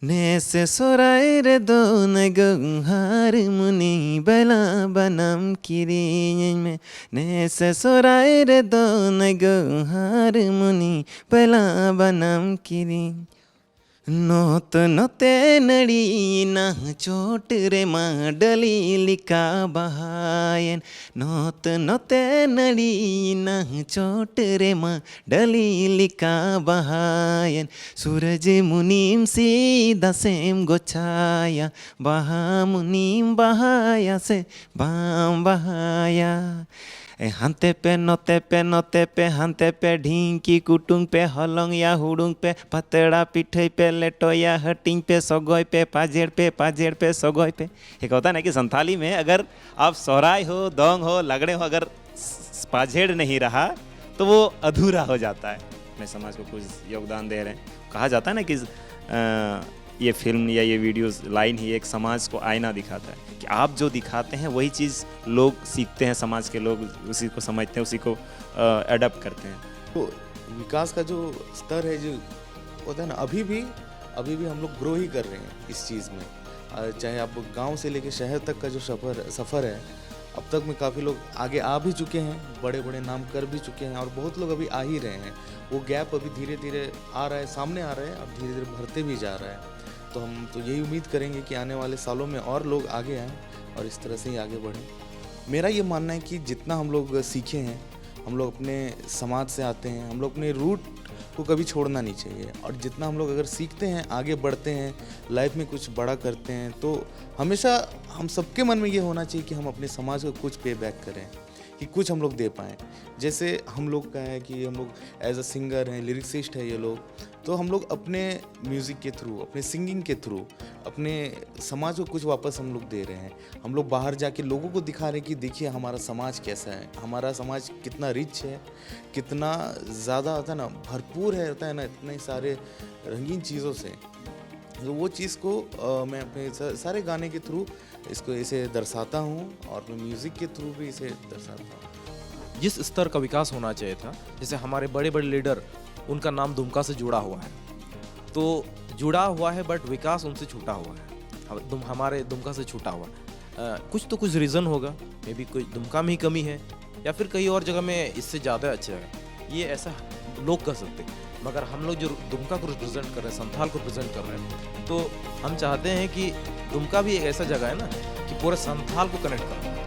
Nese soraire donego harmoni bela banam kiriñme. Nese soraire donego harmoni bela banam kiri. नोत नोते नड़ी ना चोट रे माँ डली लिका बहायन नोत नोते नड़ी ना चोट रे माँ डली लिका बहायन सूरज मुनीम सीधा सेम गोछाया बहा मुनीम बहाया से बाम बहाया हांते पे नोते पे हांते पे ढींकी कुटुंग पे हलंग या हुडुंग पे पतड़ा पिठे पे लेटो या हटिंग पे सगोय पे पाजेड़ पे सगोय पे। एक होता है ना कि संथाली में अगर आप सोहराय हो दोंग हो लगड़े हो अगर पाजेड़ नहीं रहा तो वो अधूरा हो जाता है। अपने समाज को कुछ योगदान दे रहे हैं। कहा जाता है ना कि ये फिल्म या ये वीडियोस लाइन ही एक समाज को आईना दिखाता है कि आप जो दिखाते हैं वही चीज़ लोग सीखते हैं, समाज के लोग उसी को समझते हैं, उसी को अडॉप्ट करते हैं। तो विकास का जो स्तर है जो होता है ना, अभी भी हम लोग ग्रो ही कर रहे हैं इस चीज़ में। चाहे आप गांव से लेके शहर तक का जो सफ़र है, अब तक में काफ़ी लोग आगे आ भी चुके हैं, बड़े बड़े नाम कर भी चुके हैं, और बहुत लोग अभी आ ही रहे हैं। वो गैप अभी धीरे धीरे आ रहा है, सामने आ रहा है, और धीरे धीरे भरते भी जा रहा है। तो हम तो यही उम्मीद करेंगे कि आने वाले सालों में और लोग आगे आएँ और इस तरह से ही आगे बढ़ें। मेरा ये मानना है कि जितना हम लोग सीखे हैं, हम लोग अपने समाज से आते हैं, हम लोग अपने रूट को कभी छोड़ना नहीं चाहिए। और जितना हम लोग अगर सीखते हैं, आगे बढ़ते हैं, लाइफ में कुछ बड़ा करते हैं, तो हमेशा हम सबके मन में ये होना चाहिए कि हम अपने समाज को कुछ पे बैक करें, कि कुछ हम लोग दे पाएँ। जैसे हम लोग का है कि हम लोग एज अ सिंगर हैं, लिरिक्सिस्ट है ये लोग, तो हम लोग अपने म्यूज़िक के थ्रू, अपने सिंगिंग के थ्रू अपने समाज को कुछ वापस हम लोग दे रहे हैं। हम लोग बाहर जाके लोगों को दिखा रहे हैं कि देखिए हमारा समाज कैसा है, हमारा समाज कितना रिच है, कितना ज़्यादा होता है ना, भरपूर है, होता है ना, इतने सारे रंगीन चीज़ों से। तो वो चीज़ को मैं अपने सारे गाने के थ्रू इसको इसे दर्शाता हूँ, और अपने म्यूज़िक के थ्रू भी इसे दर्शाता हूँ। जिस स्तर का विकास होना चाहिए था, जैसे हमारे बड़े बड़े लीडर, उनका नाम दुमका से जुड़ा हुआ है, तो जुड़ा हुआ है, बट विकास उनसे छूटा हुआ है, हमारे दुमका से छूटा हुआ है। कुछ रीज़न होगा, मे बी कोई दुमका में ही कमी है, या फिर कहीं और जगह में इससे ज़्यादा अच्छा है, ये ऐसा लोग कह सकते हैं। मगर हम लोग जो दुमका को रिप्रेजेंट कर रहे हैं, संथाल को रिप्रेजेंट कर रहे हैं, तो हम चाहते हैं कि दुमका भी एक ऐसा जगह है ना कि पूरे संथाल को कनेक्ट करना है।